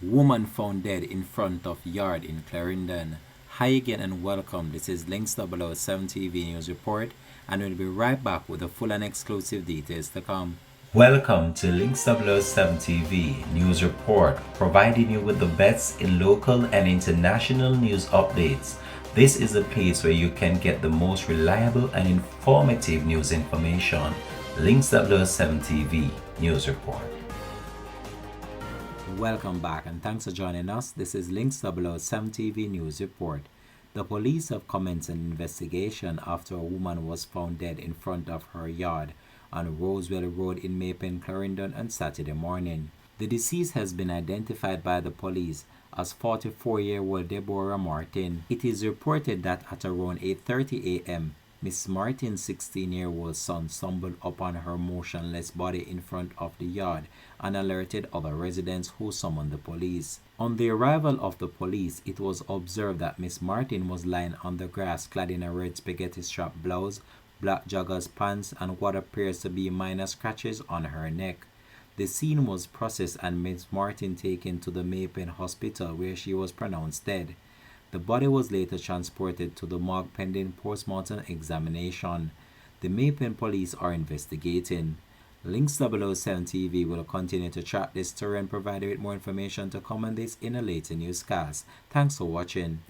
Woman found dead in front of yard in Clarendon. Hi again and welcome. This is Links 007 TV News Report, and we'll be right back with the full and exclusive details to come. Welcome to Links 007 TV News Report, providing you with the best in local and international news updates. This is a place where you can get the most reliable and informative news information. Links 007 TV News Report. Welcome back and thanks for joining us. This is Links 007 TV News Report. The police have commenced an investigation after a woman was found dead in front of her yard on Rosewell Road in Mapen, Clarendon on Saturday morning. The deceased has been identified by the police as 44-year-old Deborah Martin. It is reported that at around 8:30 a.m., Miss Martin's 16-year-old son stumbled upon her motionless body in front of the yard and alerted other residents, who summoned the police. On the arrival of the police, it was observed that Miss Martin was lying on the grass clad in a red spaghetti strap blouse, black joggers pants, and what appears to be minor scratches on her neck. The scene was processed and Miss Martin taken to the Mapen Hospital, where she was pronounced dead. The body was later transported to the morgue pending post-mortem examination. The Mapen police are investigating. Links 007 TV will continue to track this story and provide you with more information to come on this in a later newscast. Thanks for watching.